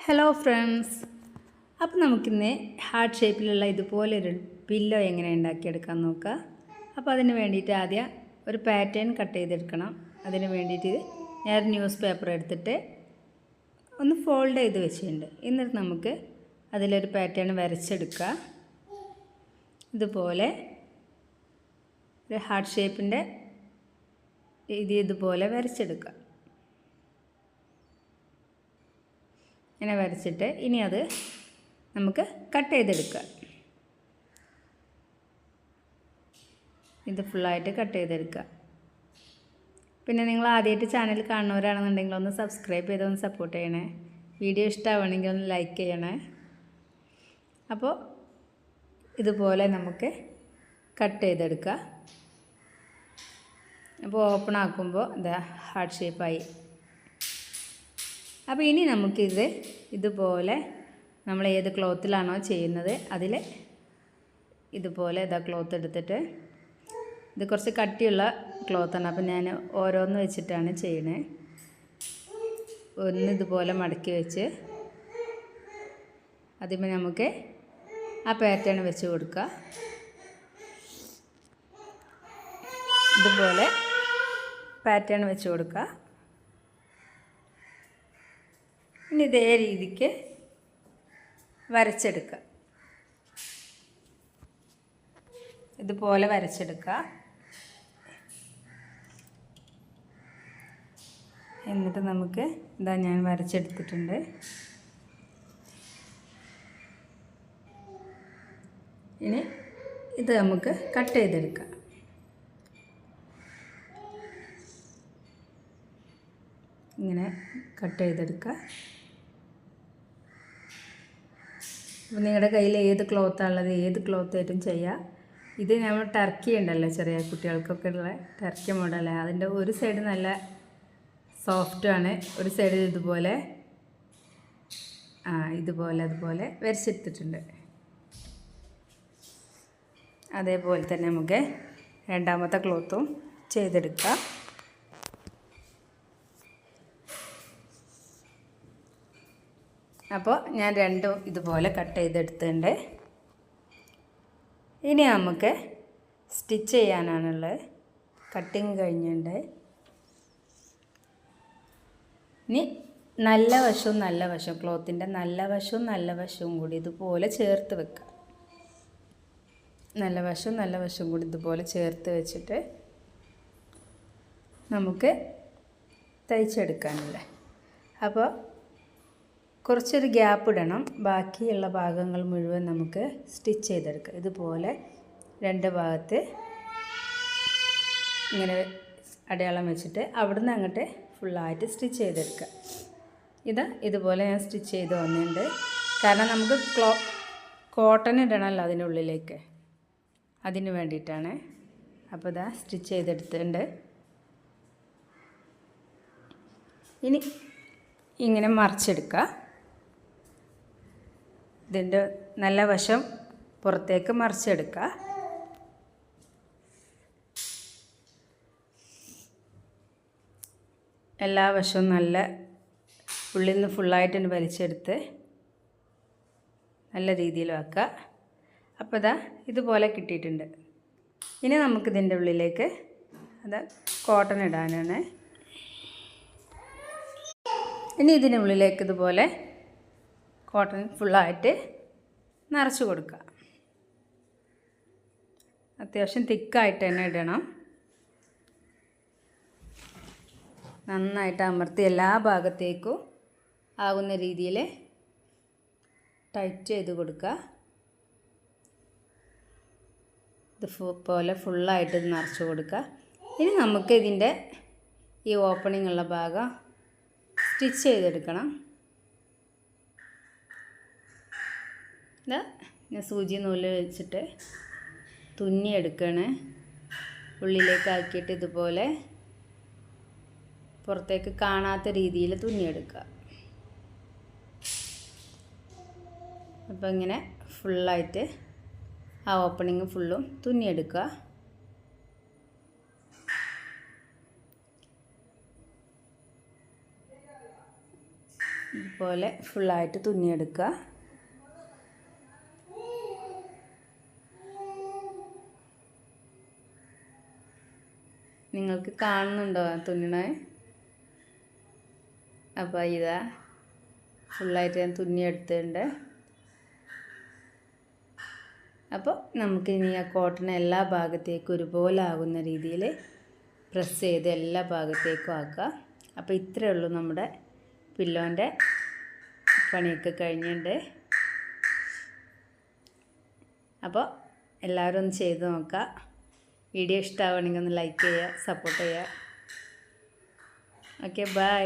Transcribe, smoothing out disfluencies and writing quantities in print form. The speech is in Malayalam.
ഹലോ ഫ്രണ്ട്സ്, അപ്പോൾ നമുക്കിന്ന് ഹാർട്ട് ഷേപ്പിലുള്ള ഇതുപോലൊരു പില്ലോ എങ്ങനെ ഉണ്ടാക്കിയെടുക്കാൻ നോക്കാം. അപ്പോൾ അതിന് വേണ്ടിയിട്ട് ആദ്യം ഒരു പാറ്റേൺ കട്ട് ചെയ്തെടുക്കണം. അതിന് വേണ്ടിയിട്ട് ഞാൻ ന്യൂസ് പേപ്പർ എടുത്തിട്ട് ഒന്ന് ഫോൾഡ് ചെയ്ത് വെച്ചിട്ടുണ്ട്. എന്നിട്ട് നമുക്ക് അതിലൊരു പാറ്റേൺ വരച്ചെടുക്കുക. ഇതുപോലെ ഒരു ഹാർട്ട് ഷേപ്പിൻ്റെ ഇതുപോലെ വരച്ചെടുക്കുക. ഇങ്ങനെ വരച്ചിട്ട് ഇനി അത് നമുക്ക് കട്ട് ചെയ്തെടുക്കുക. ഇത് ഫുള്ളായിട്ട് കട്ട് ചെയ്തെടുക്കുക. പിന്നെ നിങ്ങൾ ആദ്യമായിട്ട് ചാനൽ കാണുന്നവരാണെന്നുണ്ടെങ്കിൽ ഒന്ന് സബ്സ്ക്രൈബ് ചെയ്തൊന്ന് സപ്പോർട്ട് ചെയ്യണേ. വീഡിയോ ഇഷ്ടമാണെങ്കിൽ ഒന്ന് ലൈക്ക് ചെയ്യണേ. അപ്പോൾ ഇതുപോലെ നമുക്ക് കട്ട് ചെയ്തെടുക്കുക. അപ്പോൾ ഓപ്പൺ ആക്കുമ്പോൾ ഇതാ ഹാർട്ട് ഷേപ്പായി. അപ്പോൾ ഇനി നമുക്കിത് ഇതുപോലെ നമ്മൾ ഏത് ക്ലോത്തിലാണോ ചെയ്യുന്നത് അതിൽ ഇതുപോലെ ഇതാ ക്ലോത്ത് എടുത്തിട്ട്, ഇത് കുറച്ച് കട്ടിയുള്ള ക്ലോത്താണ്, അപ്പോൾ ഞാൻ ഓരോന്ന് വെച്ചിട്ടാണ് ചെയ്യണേ. ഒന്ന് ഇതുപോലെ മടക്കി വെച്ച് അതിന്മേൽ നമുക്ക് ആ പാറ്റേൺ വെച്ച് കൊടുക്കുക. ഇതുപോലെ പാറ്റേൺ വെച്ച് കൊടുക്കുക. ഇനി ഇതേ രീതിക്ക് വരച്ചെടുക്കുക. ഇതുപോലെ വരച്ചെടുക്കുക. എന്നിട്ട് നമുക്ക് ഇതാ ഞാൻ വരച്ചെടുത്തിട്ടുണ്ട്. ഇനി ഇത് നമുക്ക് കട്ട് ചെയ്തെടുക്കാം. ഇങ്ങനെ കട്ട് ചെയ്തെടുക്കുക. അപ്പോൾ നിങ്ങളുടെ കയ്യിൽ ഏത് ക്ലോത്താണുള്ളത് ഏത് ക്ലോത്തായിട്ടും ചെയ്യാം. ഇത് നമ്മൾ ടർക്കി ഉണ്ടല്ലോ, ചെറിയ കുട്ടികൾക്കൊക്കെ ഉള്ള ടർക്കി മോഡൽ, അതിൻ്റെ ഒരു സൈഡ് നല്ല സോഫ്റ്റാണ്, ഒരു സൈഡ് ഇതുപോലെ അതുപോലെ വരച്ചെടുത്തിട്ടുണ്ട്. അതേപോലെ തന്നെ നമുക്ക് രണ്ടാമത്തെ ക്ലോത്തും ചെയ്തെടുക്കാം. അപ്പോൾ ഞാൻ രണ്ടും ഇതുപോലെ കട്ട് ചെയ്തെടുത്തിട്ടുണ്ട്. ഇനി നമുക്ക് സ്റ്റിച്ച് ചെയ്യാനാണുള്ളത്. കട്ടിങ് കഴിഞ്ഞിട്ടുണ്ട്. ഇനി നല്ല വശവും ക്ലോത്തിൻ്റെ നല്ല വശവും കൂടി ഇതുപോലെ ചേർത്ത് വെക്കുക. നല്ല വശവും കൂടി ഇതുപോലെ ചേർത്ത് വെച്ചിട്ട് നമുക്ക് തയ്ച്ചെടുക്കാനുള്ളത്. അപ്പോൾ കുറച്ചൊരു ഗ്യാപ്പ് ഇടണം. ബാക്കിയുള്ള ഭാഗങ്ങൾ മുഴുവൻ നമുക്ക് സ്റ്റിച്ച് ചെയ്തെടുക്കാം. ഇതുപോലെ രണ്ട് ഭാഗത്ത് ഇങ്ങനെ അടയാളം വെച്ചിട്ട് അവിടുന്ന് അങ്ങോട്ട് ഫുള്ളായിട്ട് സ്റ്റിച്ച് ചെയ്തെടുക്കുക. ഇതുപോലെ ഞാൻ സ്റ്റിച്ച് ചെയ്ത് വന്നിട്ടുണ്ട്. കാരണം നമുക്ക് കോട്ടൺ ഇടണമല്ലോ അതിൻ്റെ ഉള്ളിലേക്ക്, അതിന് വേണ്ടിയിട്ടാണ്. അപ്പോൾ ഇതാ സ്റ്റിച്ച് ചെയ്തെടുത്തിട്ടുണ്ട്. ഇനി ഇങ്ങനെ മറിച്ചെടുക്കുക. ഇതിൻ്റെ നല്ല വശം പുറത്തേക്ക് മറിച്ചെടുക്കുക. എല്ലാ വശവും നല്ല ഉള്ളിൽ നിന്ന് ഫുള്ളായിട്ട് വലിച്ചെടുത്ത് നല്ല രീതിയിൽ വെക്കുക. അപ്പോൾ ഇതാ ഇതുപോലെ കിട്ടിയിട്ടുണ്ട്. ഇനി നമുക്കിതിൻ്റെ ഉള്ളിലേക്ക് കോട്ടൺ ഇടാനാണ്. ഇനി ഇതിനുള്ളിലേക്ക് ഇതുപോലെ കോട്ടൺ ഫുള്ളായിട്ട് നിറച്ച് കൊടുക്കുക. അത്യാവശ്യം തിക്കായിട്ട് തന്നെ ഇടണം. നന്നായിട്ട് അമർത്തി എല്ലാ ഭാഗത്തേക്കും ആകുന്ന രീതിയിൽ ടൈറ്റ് ചെയ്ത് കൊടുക്കുക. ഇതുപോലെ ഫുള്ളായിട്ട് നിറച്ച് കൊടുക്കുക. ഇനി നമുക്ക് ഇതിൻ്റെ ഈ ഓപ്പണിംഗ് ഉള്ള ഭാഗം സ്റ്റിച്ച് ചെയ്തെടുക്കണം. ഞാൻ സൂചി നൂല് വെച്ചിട്ട് തുന്നിയെടുക്കുകയാണ്. ഉള്ളിലേക്കാക്കിയിട്ട് ഇതുപോലെ പുറത്തേക്ക് കാണാത്ത രീതിയിൽ തുന്നിയെടുക്കുക. അപ്പോൾ ഇങ്ങനെ ഫുള്ളായിട്ട് ആ ഓപ്പണിങ് ഫുള്ളും തുന്നിയെടുക്കുക. ഇതുപോലെ ഫുള്ളായിട്ട് തുന്നിയെടുക്കുക. നിങ്ങൾക്ക് കാണുന്നുണ്ടോ തുന്നണേ? അപ്പോൾ ഇതാ ഫുള്ളായിട്ട് ഞാൻ തുന്നിയെടുത്തിട്ടുണ്ട്. അപ്പോൾ നമുക്കിനി ആ കോട്ടൺ എല്ലാ ഭാഗത്തേക്കും ഒരുപോലെ ആകുന്ന രീതിയിൽ പ്രസ് ചെയ്ത് എല്ലാ ഭാഗത്തേക്കും ആക്കുക. അപ്പോൾ ഇത്രയേ ഉള്ളൂ നമ്മുടെ പില്ലോൻ്റെ പണിയൊക്കെ കഴിഞ്ഞിട്ടുണ്ട്. അപ്പോൾ എല്ലാവരും ഒന്ന് ചെയ്ത് നോക്കുക. വീഡിയോ ഇഷ്ടമാവുകയാണെങ്കിൽ ഒന്ന് ലൈക്ക് ചെയ്യുക, സപ്പോർട്ട് ചെയ്യുക. Okay, by.